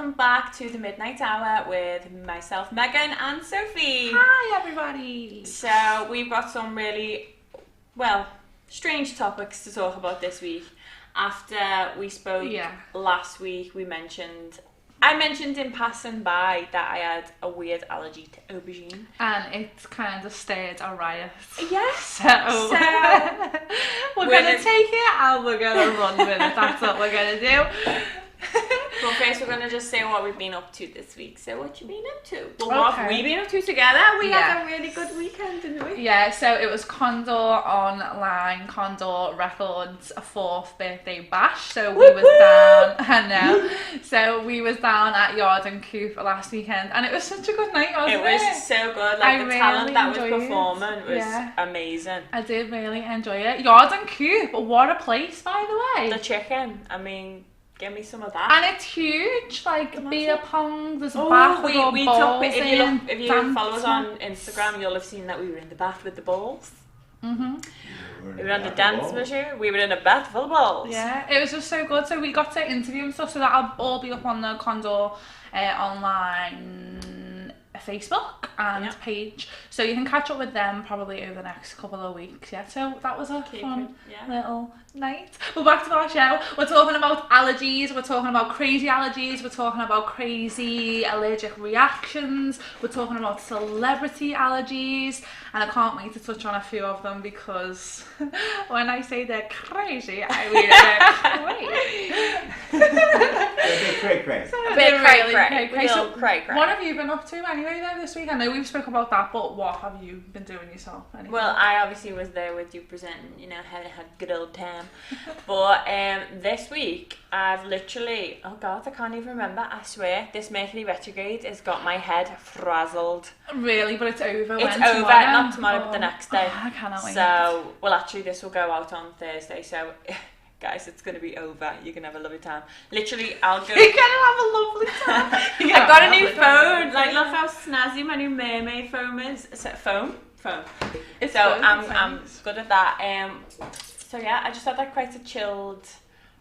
welcome back to the Midnight Hour with myself, Megan, and Sophie. Hi everybody! So we've got some really, strange topics to talk about this week. After we spoke last week, I mentioned in passing by that I had a weird allergy to aubergine. And it's kind of stirred a riot. Yes. So we're going to take it and we're going to run with it. That's what we're going to do. Well, first we're going to just say what we've been up to this week. So what you been up to? Well, what have we been up to together? We had a really good weekend, didn't we? Yeah, so it was Condor Online, Condor Records, a 4th birthday bash. So we was down, so we was down at Yard and Coop last weekend and it was such a good night, wasn't it? It was so good. Like the talent that was performing was amazing. I did really enjoy it. Yard and Coop, what a place, by the way. The chicken, I mean, give me some of that. And it's huge, like beer pong, there's a bath with we balls took, if you follow us on Instagram, you'll have seen that we were in the bath with the balls. We were on the dance measure, we were in a bath full of balls. Yeah, it was just so good. So we got to interview and stuff, so that'll all be up on the Condor Online Facebook and page, so you can catch up with them probably over the next couple of weeks. So that was a fun little night. But back to our show. We're talking about allergies, we're talking about crazy allergies, we're talking about crazy allergic reactions, we're talking about celebrity allergies, and I can't wait to touch on a few of them because when I say they're crazy, I mean they're crazy. A bit cray-cray. What have you been up to anyway though this week? I know we've spoke about that, but what have you been doing yourself? Anyway? Well, I obviously was there with you presenting, had a good old time. But this week, I've literally, oh God, I can't even remember, I swear, this Mercury retrograde has got my head frazzled. Really? But it's over It's when? over, Tomorrow? not tomorrow, but the next day. Oh, I cannot wait. So, well actually this will go out on Thursday, so guys, it's going to be over. You can have a lovely time. Literally, I'll go... You're going to have a lovely time. I got a new phone. Like, look how snazzy my new mermaid phone is. Phone. It's so good, I'm good at that. So yeah, I just had like quite a chilled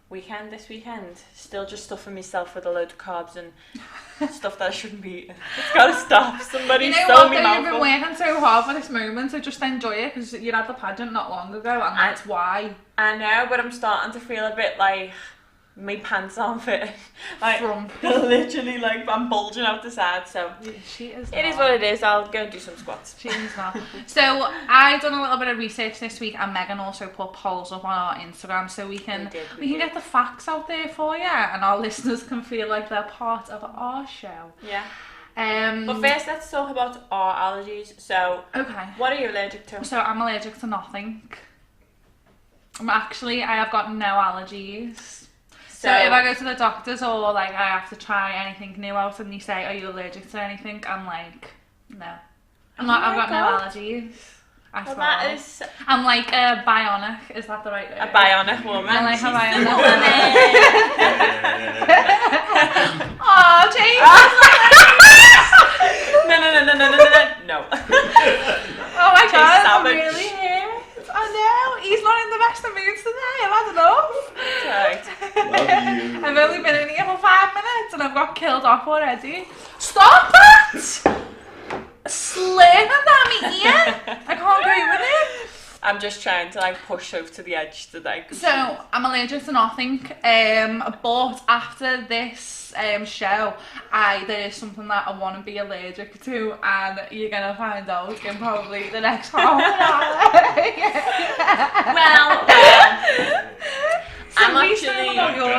weekend this weekend. Still just stuffing myself with a load of carbs and stuff that I shouldn't be eating. It's got to stop. Somebody stole me mouthful. You've been working so hard for this moment, so just enjoy it because you had the pageant not long ago and that's why. I know, but I'm starting to feel a bit like my pants aren't fitting. Like, literally, like, I'm bulging out the side, so she is it is what it is. I'll go and do some squats. She is not. So I've done a little bit of research this week, and Megan also put polls up on our Instagram, so we can get the facts out there for you, and our listeners can feel like they're part of our show. Yeah. But first, let's talk about our allergies. So, what are you allergic to? So I'm allergic to nothing. I have got no allergies. So if I go to the doctors or like I have to try anything new out and they say, are you allergic to anything? I'm like, no. I've got no allergies. That is... I'm like a bionic, is that the right word? A bionic woman. I'm like a bionic woman. Oh, James! No. Oh my God, I'm really here. I know, he's not in the best of moods today, I've had enough. Right. Love you. I've only been in here for 5 minutes and I've got killed off already. Stop that! Slurping down my ear! I can't go with it. I'm just trying to like push over to the edge today. So, I'm allergic to nothing, but after this show, there is something that I want to be allergic to, and you're going to find out in probably the next half an hour. Well, I'm actually... about your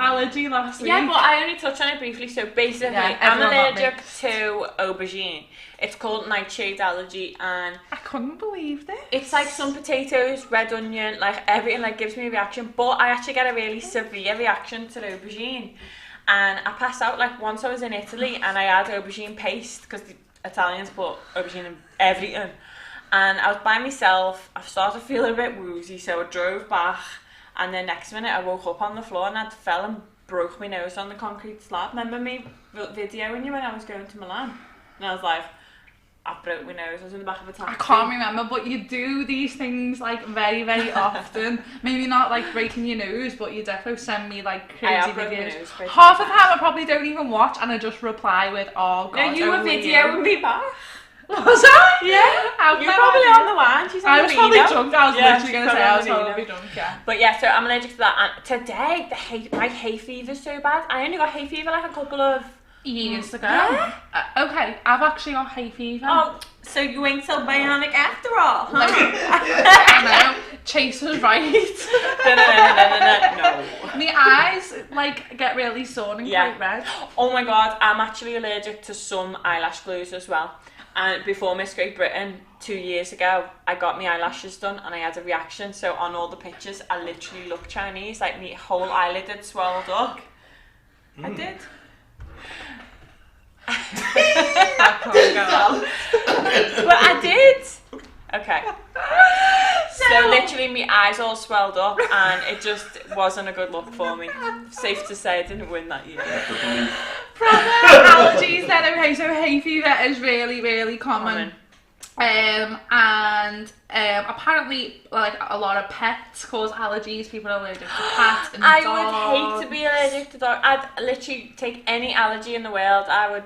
allergy last week. Yeah, but I only touched on it briefly, so basically, I'm allergic to aubergine. It's called nightshade allergy, and I couldn't believe this. It's like some potatoes, red onion, like everything like gives me a reaction, but I actually get a really severe reaction to the aubergine. And I passed out like once I was in Italy and I had aubergine paste because the Italians put aubergine in everything. And I was by myself, I started feeling a bit woozy, so I drove back, and then next minute I woke up on the floor and I fell and broke my nose on the concrete slab. Remember me videoing you when I was going to Milan? And I was like, I broke my nose. I was in the back of a taxi. I can't remember, but you do these things like very, very often. Maybe not like breaking your nose, but you definitely send me like crazy videos. Half of the time I probably don't even watch, and I just reply with, "Oh God." No, you were videoing me back. Was I? Yeah. You're probably on the wine. She's on I was probably drunk. I was literally going to say I was probably drunk, yeah. But yeah, so I'm allergic to that. And today, my hay fever's so bad. I only got hay fever like a couple of years ago. Yeah. Okay, I've actually got hay fever. Oh, so you ain't so bionic after all, huh? I know. Chase was right. No. My eyes like get really sore and quite red. Oh my God, I'm actually allergic to some eyelash glues as well. And before Miss Great Britain 2 years ago, I got my eyelashes done and I had a reaction. So on all the pictures, I literally look Chinese. Like my whole eyelid had swelled up. I did. I can't go. But I did. Okay. So literally my eyes all swelled up and it just wasn't a good look for me. Safe to say I didn't win that year. Proper allergies then, okay, so hay fever is really, really common. And apparently like a lot of pets cause allergies. People are allergic to cats and dogs. I would hate to be allergic to dogs. I'd literally take any allergy in the world. I would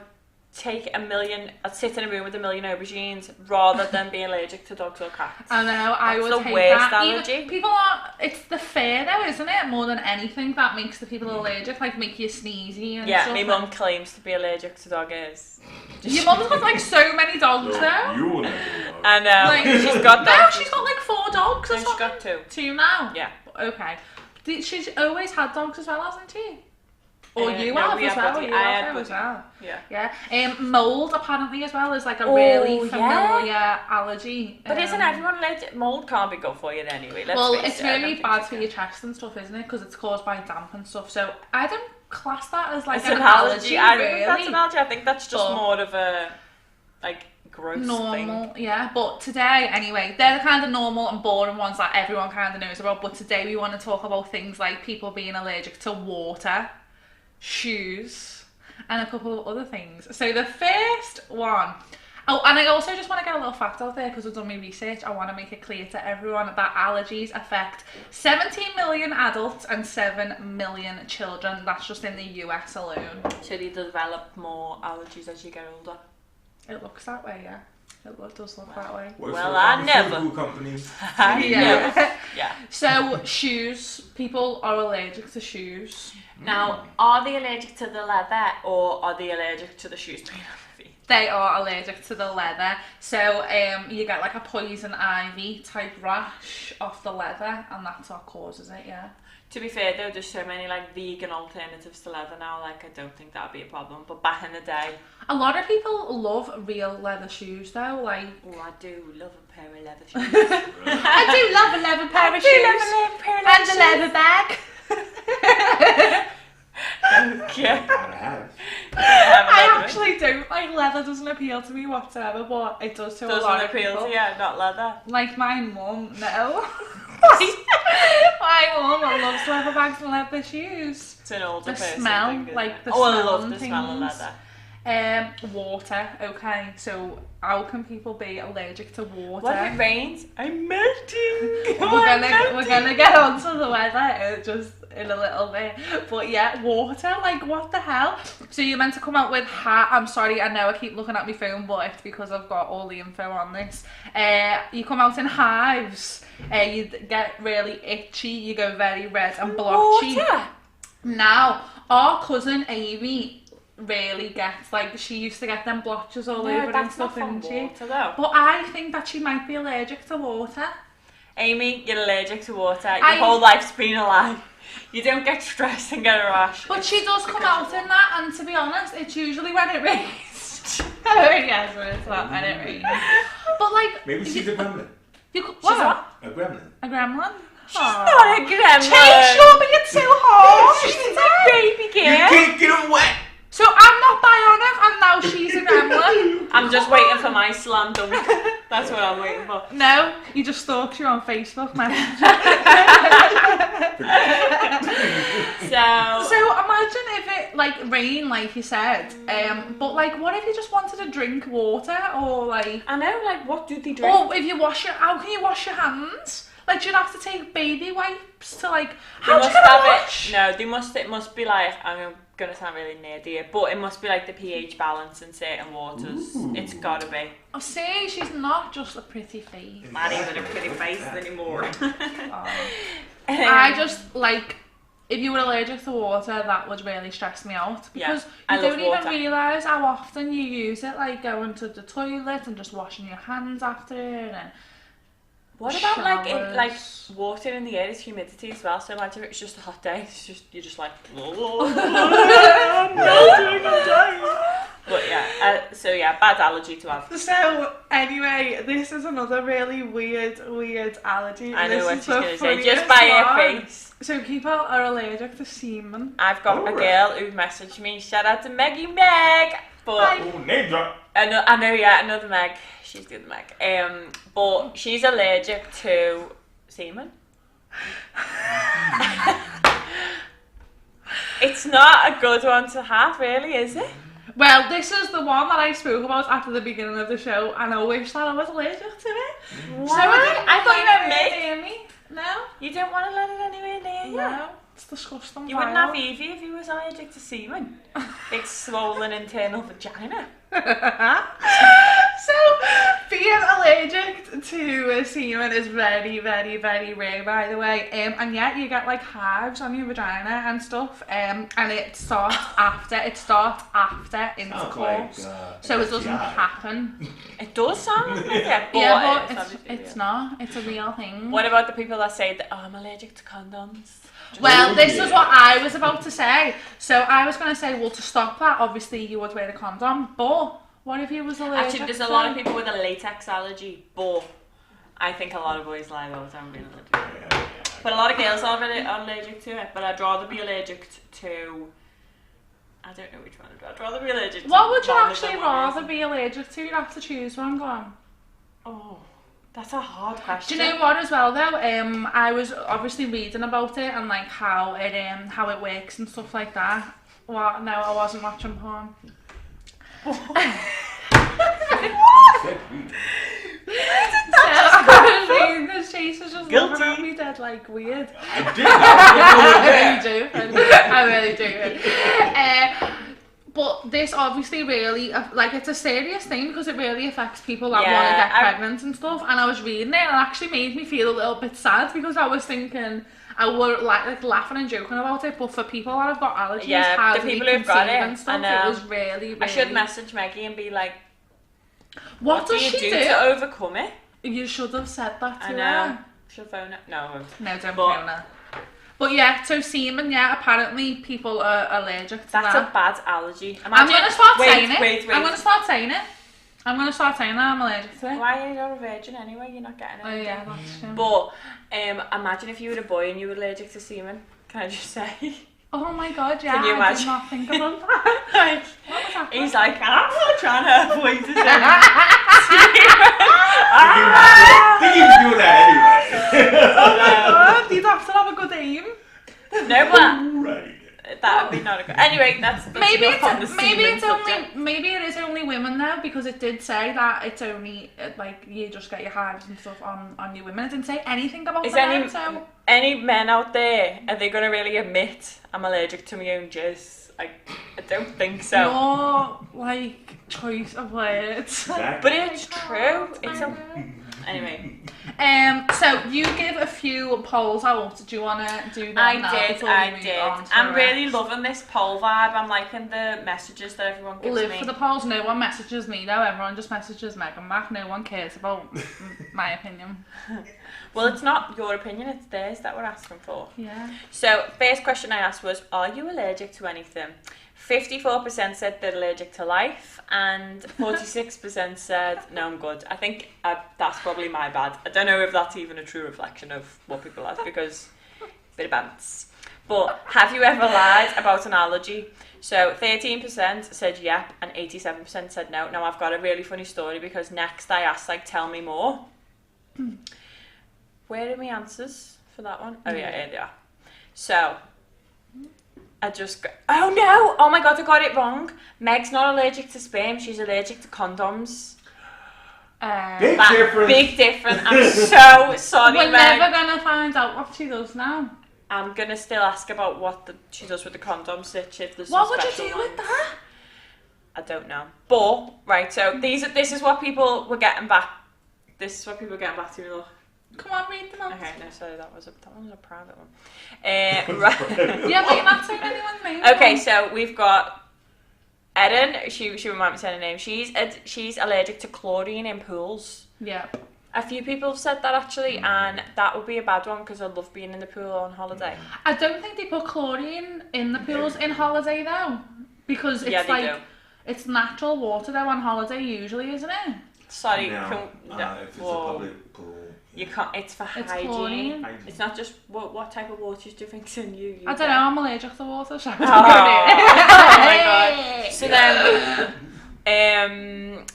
take I'd sit in a room with 1 million aubergines rather than be allergic to dogs or cats. I know, I would hate that. That's the worst allergy. Even people it's the fear though, isn't it? More than anything that makes the people allergic, like make you sneezy and stuff. Yeah, my mum claims to be allergic to dog ears. Your mum's got like so many dogs though. You wouldn't. I know. Like, she's got dogs. No, she's got like 4 dogs or No, something. she's got 2. 2 now? Yeah. Okay. She's always had dogs as well, hasn't she? Or you no, have we as have well, Buddy. you I have had them as well. Yeah. Mould apparently as well is like a really familiar allergy. But isn't everyone allergic? Mould can't be good for you anyway. Well, it's really bad for your chest and stuff, isn't it? Because it's caused by damp and stuff. So I don't class that as like an allergy. I really. don't think that's an allergy. I think that's just more of a like gross normal thing. Yeah, but today anyway, they're the kind of normal and boring ones that everyone kind of knows about. But today we want to talk about things like people being allergic to water, shoes, and a couple of other things. So the first one, oh, and I also just want to get a little fact out there because I've done my research. I want to make it clear to everyone that allergies affect 17 million adults and 7 million children. That's just in the US alone. So you develop more allergies as you get older? It looks that way, yeah. It does look that way. Well, I never. Companies. Yeah. So shoes, people are allergic to shoes. Now, are they allergic to the leather or are they allergic to the shoes being on the feet? They are allergic to the leather. So you get like a poison ivy type rash off the leather and that's what causes it, yeah. To be fair though, there's so many like vegan alternatives to leather now, like I don't think that'd be a problem. But back in the day, a lot of people love real leather shoes though, like... Oh, I do love a pair of leather shoes. I do love a leather pair of shoes. And a leather bag. Okay. I actually don't like leather. Doesn't appeal to me whatsoever, but it does to a lot of people. Doesn't appeal to you, not leather. Like my mum, no. My mum loves leather bags and leather shoes. It's an older person smell, thing, like the smell. smell. I love the smell of leather. Water. Okay, so how can people be allergic to water? What if it rains? I'm melting. We're gonna get onto the weather just in a little bit, but yeah, water. Like what the hell? So you're meant to come out with I'm sorry, I know I keep looking at my phone, but it's because I've got all the info on this. You come out in hives. You get really itchy. You go very red and blotchy. Water. Now, our cousin Amy really gets, like, she used to get them blotches all over and stuff, didn't she? But I think that she might be allergic to water. Amy, you're allergic to water. Your whole life's been a lie. You don't get stressed and get a rash. But she does come out in that, and to be honest, it's usually when it rains. Oh yes, it's not when it rains. But like, maybe she's a gremlin. What? A gremlin. A gremlin? She's not a gremlin. Change, you're being too hard. She's a baby girl. You can't get her wet. So I'm not bionic and now she's a gremlin. I'm just waiting for my slam dunk. That's what I'm waiting for. No, you just stalked you on Facebook, man. So imagine if it like rain, like you said. But like, what if you just wanted to drink water, or like? I know, like, what do they drink? Or if you how can you wash your hands? Like, you'd have to take baby wipes to like. How do you get a wash? No, it must be like, I'm gonna sound really nerdy here, but it must be like the pH balance in certain waters. Ooh. It's gotta be. Oh, see, she's not just a pretty face. Not even a pretty face anymore. I just like, if you were allergic to water, that would really stress me out, because you don't even realise how often you use it, like going to the toilet and just washing your hands after it. And what about like water in the air is humidity as well? So imagine if it's just a hot day. You're just like, I'm dying. But yeah, bad allergy to have. So anyway, this is another really weird allergy. I know what she's gonna say. Just by her face. So people are allergic to semen. I've got a girl who messaged me. Shout out to Meggie Meg. But name drop. I know, another Meg. She's the other Meg. But she's allergic to semen. It's not a good one to have, really, is it? Well, this is the one that I spoke about after the beginning of the show, and I wish that I was allergic to it. What? So I thought you meant me. No. You don't want to let it anywhere near you? No. It's disgusting. You wouldn't have Evie if he was allergic to semen. Big swollen internal vagina. So, being allergic to semen is very, very, very rare, by the way. And yet you get like hives on your vagina and stuff. And it starts after intercourse. So it doesn't happen. It does sound like it, but it's not. It's a real thing. What about the people that say that, I'm allergic to condoms? Well, this is what I was about to say. So I was going to say, well, to stop that, obviously you would wear a condom, but what if you was allergic? Actually, there's a lot of people with a latex allergy, but I think a lot of boys lie about being allergic to it. But a lot of girls are allergic to it, but I'd rather be allergic to... I don't know which one I'd rather be allergic to. What would you actually rather be allergic to? You'd have to choose one, go on. Oh... That's a hard question. Do you know what as well though? I was obviously reading about it and like how it works and stuff like that. What? No, I wasn't watching porn. Because Chase was just looking at me dead like weird. I really do. But this obviously really, like, it's a serious thing because it really affects people that want to get pregnant and stuff. And I was reading it and it actually made me feel a little bit sad because I was thinking, I was like laughing and joking about it, but for people that have got allergies, how the people who've got it, and stuff, it was really, really... I should message Maggie and be like, what does she do to overcome it? You should have said that to her. I know. Should phone her? No, I won't. No, don't phone her. But yeah, so semen, apparently people are allergic to that. That's a bad allergy. I'm going to start saying it. I'm going to start saying it. I'm going to start saying that I'm allergic to it. Why are you a virgin anyway? You're not getting it. Oh yeah, that's true. But imagine if you were a boy and you were allergic to semen. Can I just say? Oh my god, yeah. Can you imagine? I did not think about that. What was happening? He's like, I'm not trying to avoid the semen. I think you can do that anyway. Oh my god, you'd have to have a good aim. No, but that would be not a good. Anyway, that's maybe it is only women now, because it did say that it's only like you just get your hives and stuff on your women. It didn't say anything about that. Any men out there, are they going to really admit I'm allergic to my own jizz? I don't think so. No, like choice of words. But it's true. It's anyway. So you give a few polls out. Do you want to do them now? I did. I'm really loving this poll vibe. I'm liking the messages that everyone gives me. Live for the polls. No one messages me though. Everyone just messages Megan Mac. No one cares about my opinion. Well, it's not your opinion, it's theirs that we're asking for. Yeah. So, first question I asked was, are you allergic to anything? 54% said they're allergic to life, and 46% said, no, I'm good. I think that's probably my bad. I don't know if that's even a true reflection of what people have, because bit of bants. But have you ever lied about an allergy? So 13% said yep, and 87% said no. Now, I've got a really funny story, because next I asked, like, tell me more. Where are my answers for that one? Oh yeah, here they are. So, I just oh no! Oh my god, I got it wrong. Meg's not allergic to sperm, she's allergic to condoms. Big difference. Big difference. I'm so sorry, We're Meg. never going to find out what she does now. I'm going to still ask about what she does with the condoms. If there's What some would you special do with ones. that? I don't know. But, right, so this is what people were getting back. This is what people were getting back to me. Look. Come on, read them out. Okay, no, sorry, that one was a private one. Right. Yeah, but you're not saying anyone's name. Okay, so we've got Erin. She reminded me saying her name. She's allergic to chlorine in pools. Yeah. A few people have said that actually, and that would be a bad one because I love being in the pool on holiday. I don't think they put chlorine in the pools in holiday though, because it's it's natural water though on holiday usually, isn't it? Sorry, No, if it's a public pool. You can't. It's for It's hygiene. chlorine. It's not just what type of water do you think's in you? I don't know. I'm allergic to water, so I don't Oh my god.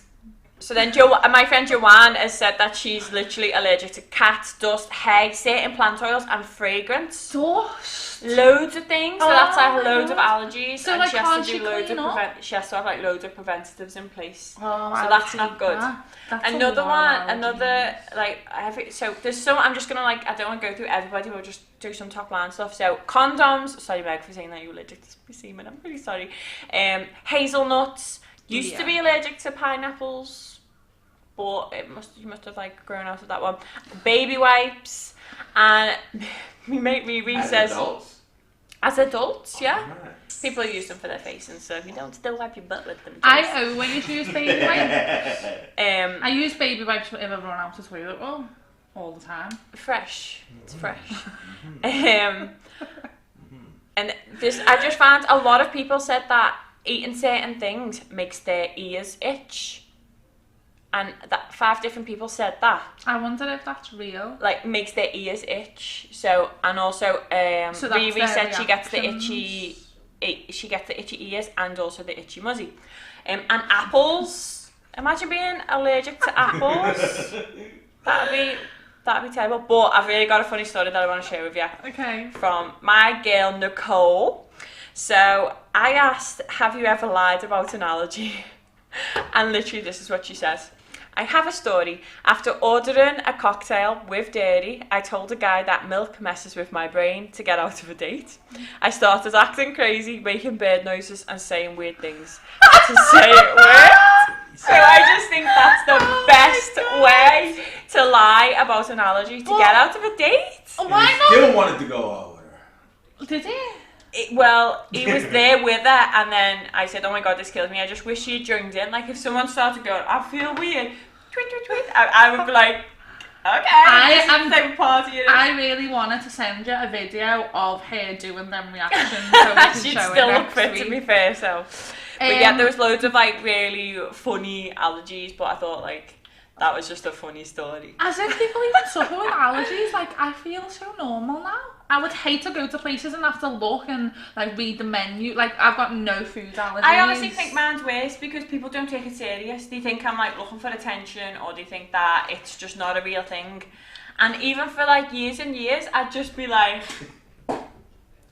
So then, my friend Joanne has said that she's literally allergic to cats, dust, hay, certain plant oils, and fragrance. Dust. Loads of things. So that's like loads of God. allergies. So and like, she has can't to she do loads clean of up? she has to have like loads of preventatives in place. Oh, So that's not good. That's Another one, like so there's some. I'm just gonna like I don't want to go through everybody. We'll just do some top line stuff. So condoms. Sorry, Meg, for saying that you're allergic to semen. I'm really sorry. Hazelnuts. Used to be allergic to pineapples, but you must have like grown out of that one. Baby wipes, and my mate Riri says as adults, yeah. Right. People use them for their face and stuff. You don't still wipe your butt with them. I always use baby wipes. I I use baby wipes if I run out of toilet roll all the time. fresh. It's fresh. And this, I just found a lot of people said that eating certain things makes their ears itch. And that 5 different people said that. I wonder if that's real. Like, makes their ears itch. So, and also, So that's Riri their said she gets the reactions. itchy ears and also the itchy muzzy. And apples. Imagine being allergic to apples. That'd be terrible. But I've really got a funny story that I want to share with you. Okay. From my girl Nicole. So I asked, have you ever lied about an allergy? And literally this is what she says. I have a story. After ordering a cocktail with dairy, I told a guy that milk messes with my brain to get out of a date. I started acting crazy, making bird noises and saying weird things to say it worked. So I just think that's the best way to lie about an allergy, to get out of a date. Why not? Still wanted to go out with her. Did he? He was there with her, and then I said, oh my god, this kills me. I just wish she had joined in. Like, if someone started going, I feel weird, tweet, I would be like, okay, I'm the party. I really wanted to send you a video of her doing them reactions. So we can She'd show still it look next fit, week. to be fair, so. But yeah, there was loads of like really funny allergies, but I thought like that was just a funny story. As if people even suffer with allergies. Like, I feel so normal now. I would hate to go to places and have to look and like read the menu. Like, I've got no food allergies. I honestly think mine's worse because people don't take it serious. They think I'm like looking for attention, or they think that it's just not a real thing. And even for like years and years, I'd just be like,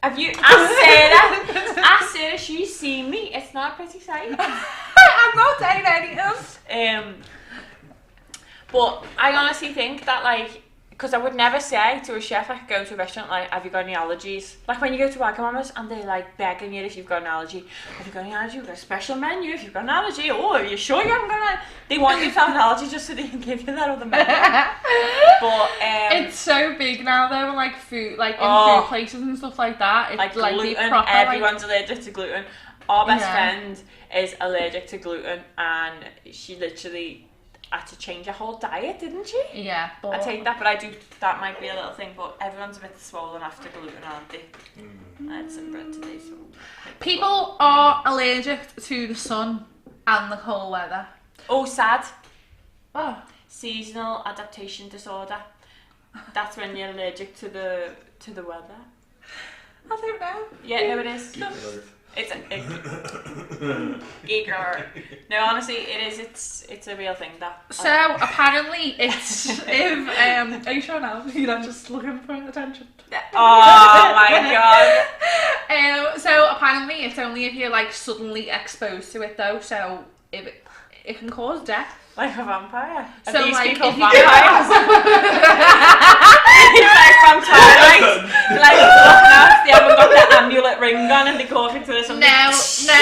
have you ask Sarah, she's seen me. It's not a pretty sight. I'm not saying anything. But I honestly think that like, because I would never say to a chef, I could go to a restaurant like, have you got any allergies? Like when you go to Wagamama's and they're like begging you if you've got an allergy. Have you got any allergy? We've got a special menu if you've got an allergy. Oh, are you sure you haven't got an allergy? They want you to have an allergy just so they can give you that other menu. But it's so big now though, like food, like in food places and stuff like that. It's like gluten, proper, everyone's allergic to gluten. Our best friend is allergic to gluten, and she literally had to change her whole diet, didn't she? Yeah, but I take that, but that might be a little thing, but everyone's a bit swollen after gluten, aren't they? I had some bread today, so... People are allergic to the sun and the cold weather. Oh, sad. Oh. Seasonal adaptation disorder. That's when you're allergic to the weather. I don't know. Yeah, no, it is. It's a giggler. No, honestly, it is. It's a real thing. So apparently, it's if are you sure now? You're not just looking for attention. Oh my god. So it's only if you're like suddenly exposed to it though, so if it can cause death. Like a vampire. So Are these like people if you vampires? It's like from Twilight. Like, look now, they haven't got their amulet ring on and they go off into this. No. So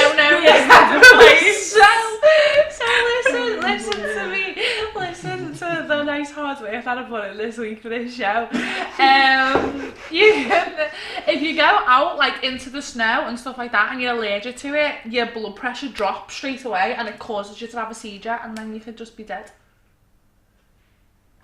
listen to me. Listen to the nice hard work that I put in this week for this show. If you go out like into the snow and stuff like that and you're allergic to it, your blood pressure drops straight away and it causes you to have a seizure and then you could just be dead.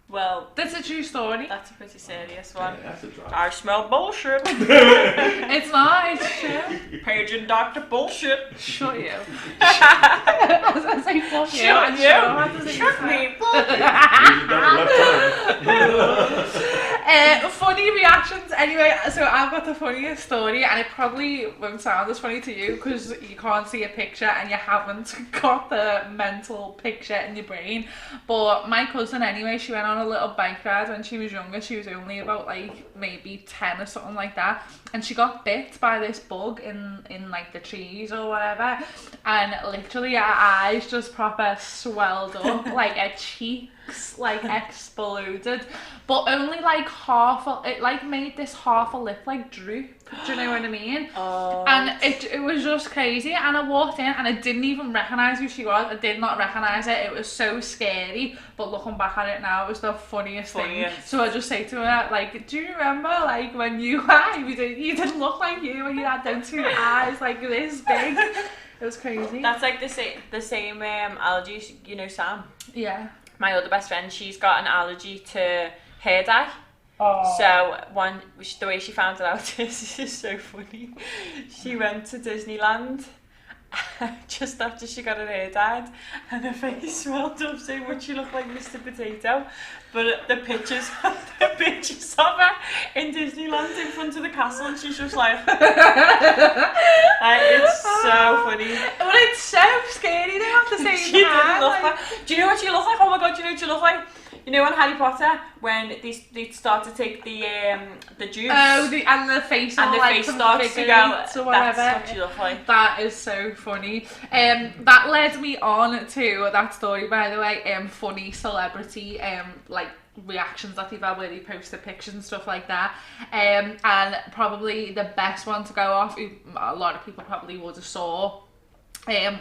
Well, that's a true story. That's a pretty serious one. Yeah, that's a drop. I smell bullshit. It's not, it's true. Pageant doctor bullshit. Shut you. I was gonna say fuck you. Shut you. Shut me. Funny reactions. Anyway, so I've got the funniest story, and it probably won't sound as funny to you because you can't see a picture and you haven't got the mental picture in your brain. But my cousin, anyway, she went on a little bike ride when she was younger. She was only about like maybe 10 or something like that, and she got bit by this bug in like the trees or whatever, and literally her eyes just proper swelled up, like her cheeks like exploded, but only like it like made this half a lip like droop. Do you know what I mean? Oh. And it was just crazy, and I walked in and I didn't even recognise who she was. I did not recognise it. It was so scary, but looking back at it now, it was the funniest thing. So I just say to her, like, do you remember like when you didn't look like you and you had them two eyes like this big? It was crazy. That's like the same allergies, you know, Sam. Yeah. My other best friend, she's got an allergy to hair dye. Oh. So the way she found it out is so funny. She went to Disneyland just after she got her hair dyed, and her face swelled up so much she looked like Mr. Potato. But the pictures of her in Disneyland in front of the castle, and she's just like, it's so funny. But it's so scary though at the same She time. didn't look like. Do you know what she looked like? Oh my god, do you know what she looked like? You know in Harry Potter when they start to take the juice. Oh, and the face and the like face starts to go. Or whatever. That's what she looked like. That is so funny. That led me on to that story, by the way. Funny celebrity like reactions that they've had where they post the pictures and stuff like that. And probably the best one to go off, a lot of people probably would have saw.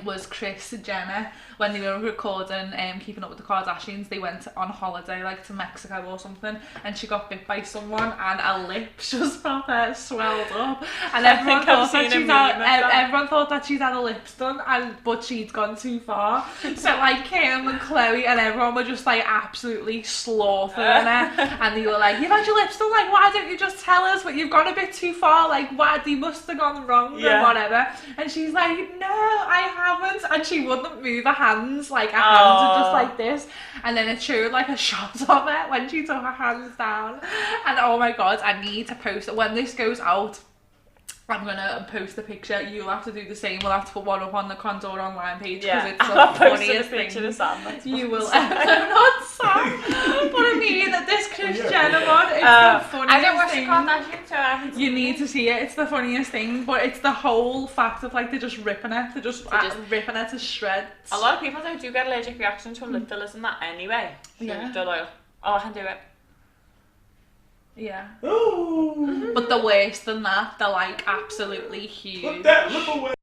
Was Kris Jenner when they were recording Keeping Up with the Kardashians. They went on holiday like to Mexico or something, and she got bit by someone and her lips just proper swelled up, and everyone thought that she'd had her lips done, but she'd gone too far. So like Kim and Chloe and everyone were just like absolutely slaughtering her, and they were like, you've had your lips done, like why don't you just tell us? But you've gone a bit too far, like why they must have gone wrong or whatever. And she's like, no, I haven't, and she wouldn't move her hands, like her hands are just like this, and then it showed like a shot of it when she took her hands down, and oh my god, I need to post it when this goes out. I'm gonna post the picture. You'll have to do the same. We'll have to put one up on the Condor online page because it's the funniest thing. You will. No, not Sam. But I mean, this Kris Jenner one, it's the funniest thing. I don't watch the Kardashians, so I haven't seen You need to see it. It's the funniest thing, but it's the whole fact of like they're just ripping it. They're just ripping it to shreds. A lot of people do get allergic reactions from lip fillers and that anyway. So they're like, oh, I can do it. Yeah. Ooh. But the worse than that, they're like absolutely huge. Put that lip away.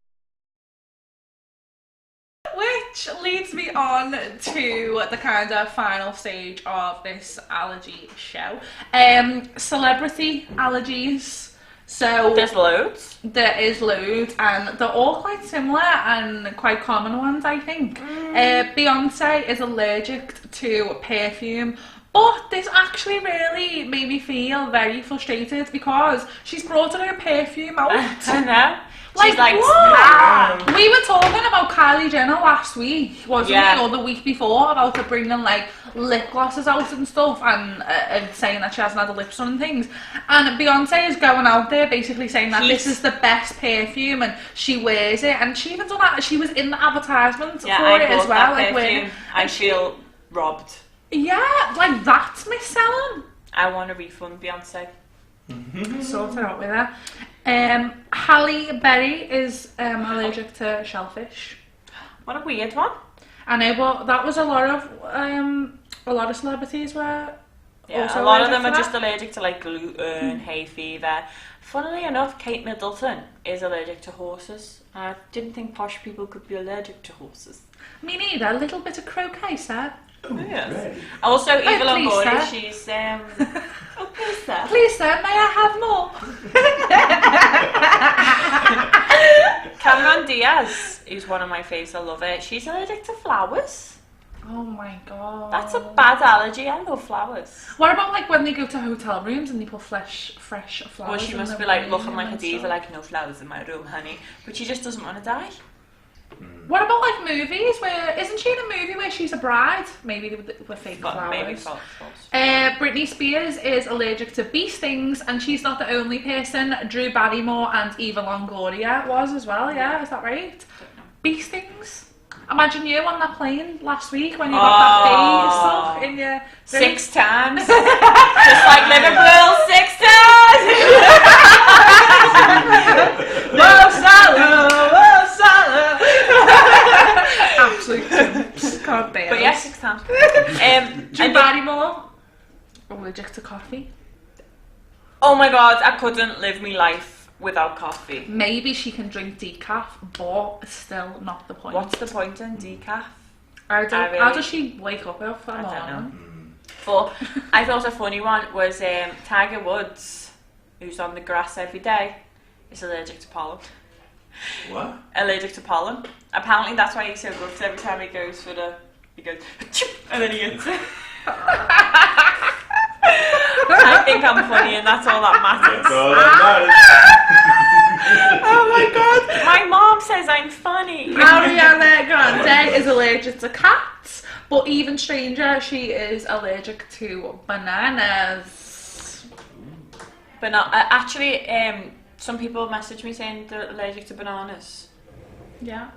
Which leads me on to the kind of final stage of this allergy show. Celebrity allergies. So there's loads. There is loads, and they're all quite similar and quite common ones, I think. Beyonce is allergic to perfume. But this actually really made me feel very frustrated because she's brought her own perfume out. I know. Like, she's like, what? We were talking about Kylie Jenner last week, wasn't we? Or the week before, about her bringing like lip glosses out and stuff, and saying that she hasn't had her lips done and things. And Beyonce is going out there basically saying that this is the best perfume, and she wears it. And she even done that. She was in the advertisement for it as well. Like, I feel robbed. Yeah, like that's misselling. I want a refund, Beyonce. Sort it out with her. Halle Berry is allergic to shellfish. What a weird one. I know, but that was a lot of celebrities were. Yeah, also a lot of allergic them to are just that. allergic to like gluten, hay fever. Funnily enough, Kate Middleton is allergic to horses. I didn't think posh people could be allergic to horses. Me neither. A little bit of croquet, sir. Oh, Yes. right. Also, Eva please, Longoria, sir. she's oh, please, sir. Please, sir, may I have more? Cameron Diaz, who's one of my faves, I love it. She's allergic to flowers. Oh my god. That's a bad allergy. I love flowers. What about like when they go to hotel rooms and they put fresh flowers? Well, she in must the be like room looking like a and diva, stuff? like no flowers in my room, honey. But she just doesn't want to die. What about like movies where isn't she in a movie where she's a bride? Maybe with fake But flowers. maybe false. Britney Spears is allergic to bee stings, and she's not the only person. Drew Barrymore and Eva Longoria was as well. Yeah, is that right? Bee stings. Imagine you on that plane last week when you got that bee stuck in your 6 times. Just like Liverpool, 6 times. Whoa, Salah, whoa, Salah. Absolute dumps. Can't bear But it. yeah, 6 times. Drew Barrymore allergic to coffee. Oh my god, I couldn't live my life without coffee. Maybe she can drink decaf, but it's still not the point. What's the point in decaf? I don't, I really- how does she wake up off that I don't know. morning? But I thought a funny one was Tiger Woods, who's on the grass every day, is allergic to pollen. What? Allergic to pollen. Apparently that's why he's so good, 'cause every time he goes for he goes, "Achoo," and then he gets it. I think I'm funny and that's all that matters. That's all that Oh my god, my mom says I'm funny. Ariana Grande is allergic to cats, but even stranger, she is allergic to bananas. But not, actually, some people message me saying they're allergic to bananas. Yeah.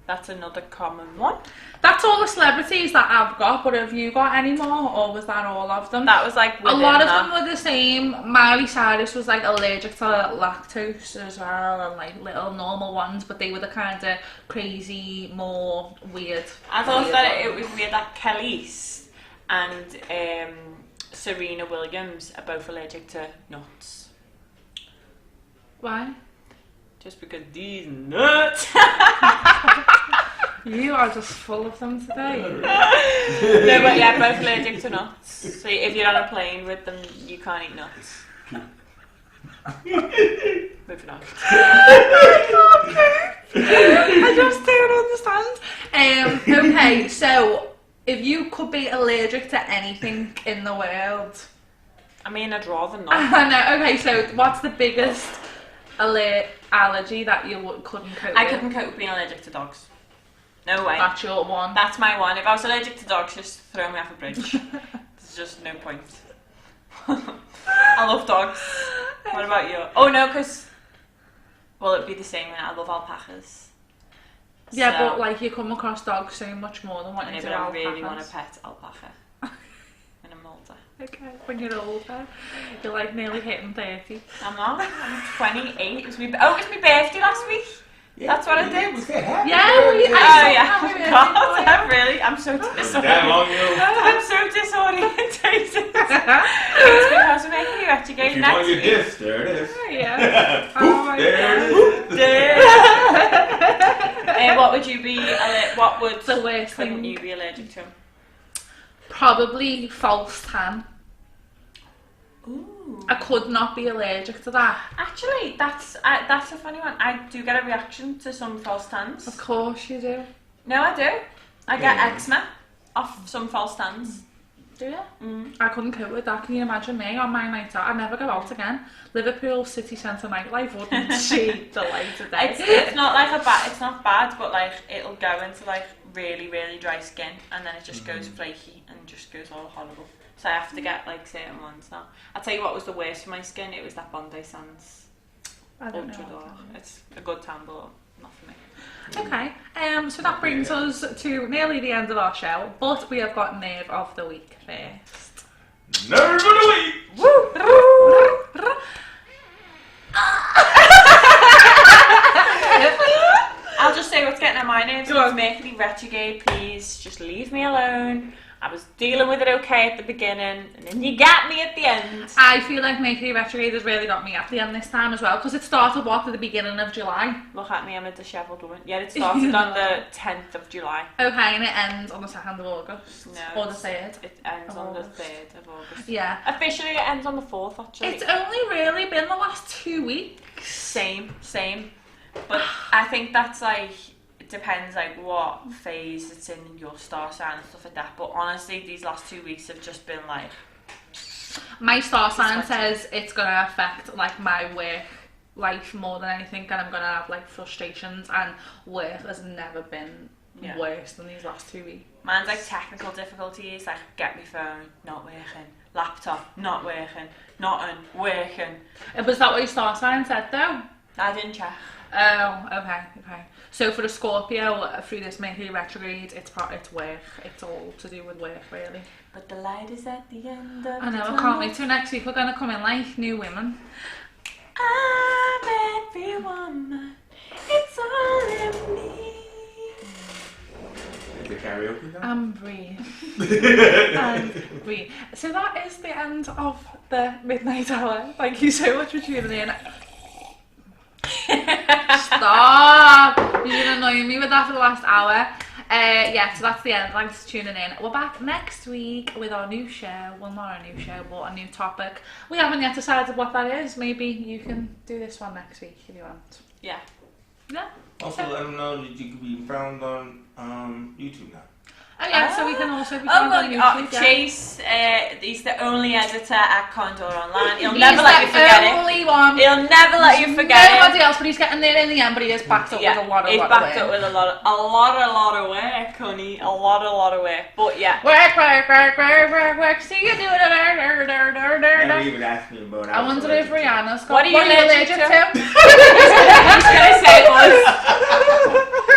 That's another common one. That's all the celebrities that I've got, but have you got any more, or was that all of them? That was like A lot of within them were the same. Miley Cyrus was like allergic to lactose as well, and like little normal ones, but they were the kind of crazy, more weird. I thought weird that it ones. was weird that Khalees and Serena Williams are both allergic to nuts. Why? Just because these nuts. You are just full of them today. No, but yeah, both allergic to nuts. So if you're on a plane with them, you can't eat nuts. Moving on. I just don't understand. Okay, so if you could be allergic to anything in the world, I mean, I'd rather not. I know. Okay, so what's the biggest allergy that you couldn't cope I with? couldn't cope with being allergic to dogs. No way. That's your one. That's my one. If I was allergic to dogs, just throw me off a bridge. There's just no point. I love dogs. What about you? Oh no, because well, it'd be the same. I love alpacas. Yeah, So- but like you come across dogs so much more than what And you if do I alpacas. really want a pet alpaca in a Malta. Okay, when you're older, you're like nearly hitting 30. I'm not. I'm 28. It was my birthday last week. That's what I did. Was that happy? Yeah, birthday? Oh Happy yeah. birthday, God, boy. I'm really. I'm so That disoriented. long ago. I'm so disorientated. It's because we're making you actually go If you next want your week. disc, there it is. Yeah. Poof, Oh my there God. it is. What would you be? What would The worst couldn't thing. you be allergic to? Probably false tan. Ooh. I could not be allergic to that. Actually, that's a funny one. I do get a reaction to some false tans. Of course you do. No, I do. I get Yeah. eczema off some false tans. Do you? Mm. I couldn't cope with that. Can you imagine me on my night out? I'd never go out again. Liverpool city centre nightlife wouldn't see the light of day. It's not like it's not bad, but like it'll go into like really, really dry skin and then it just goes flaky and just goes all horrible. So I have to get like certain ones now. I'll tell you what was the worst for my skin, it was that Bondi Sands I don't know. Ultra Dark. It's a good tan, but not for me. Okay, so that brings us to nearly the end of our show, but we have got Nerve of the Week first. Nerve of the week. nerves with Mercury retrograde, please just leave me alone. I was dealing with it okay at the beginning, and then you got me at the end. I feel like Mercury retrograde has really got me at the end this time as well, because it started at the beginning of July. Look at me, I'm a dishevelled woman. Yeah, it started on the 10th of July. Okay, and it ends on the 2nd of August. No. Or the 3rd. It ends on the 3rd of August. Yeah. Officially it ends on the 4th, actually. It's only really been the last 2 weeks. Same. But I think that's like, it depends like what phase it's in your star sign and stuff like that. But honestly, these last 2 weeks have just been like... My star sign says it's going to affect like my work life more than anything, and I'm going to have like frustrations, and work has never been worse than these last 2 weeks. Mine's like technical difficulties, like get my phone, not working, laptop, not working, not working. Was that what your star sign said though? I didn't check. Oh, okay. So for a Scorpio, through this Mercury retrograde, it's work. It's all to do with work, really. But the light is at the end of I know, I can't wait till next week. We're going to come in like new women. I'm every woman. It's all in me. Is it karaoke now? And breathe. And breathe. So that is the end of the Midnight Hour. Thank you so much for tuning in. Stop! You're gonna annoy me with that for the last hour. Yeah, so that's the end. Thanks for tuning in. We're back next week with our new show. Well, not a new show, but a new topic. We haven't yet decided what that is. Maybe you can do this one next week if you want. Yeah. Also, let them know that you can be found on YouTube now. Oh yeah, so we can also be found on YouTube. Chase, he's the only editor at Condor Online. He'll He's never let you forget it. only one. He'll never let you forget Nobody else, but he's getting there in the end. But he is backed up with a lot of he's work. backed up with a lot of work, honey. A lot of work. But yeah. Work. See you doing it. Never even asked me about. I wonder if Rihanna's got. What are you allergic to? He's gonna say us.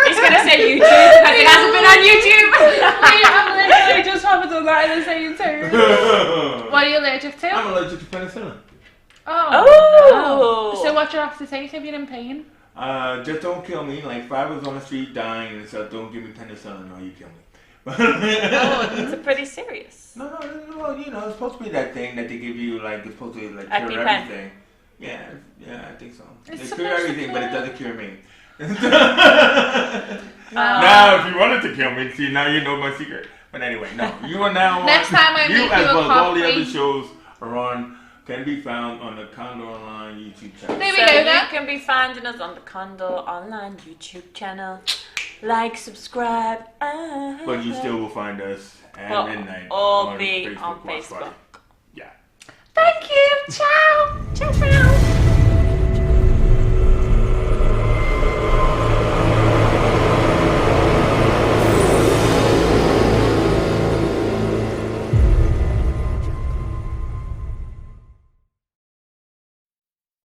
He's gonna say YouTube because it hasn't been on YouTube. I'm literally just haven't done that in the same too. What are you allergic to? I'm allergic to penicillin. Oh. So what you have to take if you're in pain? Just don't kill me. Like if I was on the street dying and said, "Don't give me penicillin," or you kill me. It's a pretty serious. No, well, you know, it's supposed to be that thing that they give you, like it's supposed to like cure EpiPen. everything. Yeah, I think so. It's They cure everything, but it doesn't cure me. Now, if you wanted to kill me, see, now you know my secret. But anyway, no, you are now Next time I you make as you a well as all the coffee. other shows are on, can be found on the Condor Online YouTube channel. There we so go you then. can be finding us on the Condor Online YouTube channel. Like, subscribe. But you still will find us at midnight All on be Facebook. on Watch Facebook. Party. Yeah. Thank you. Ciao. Ciao.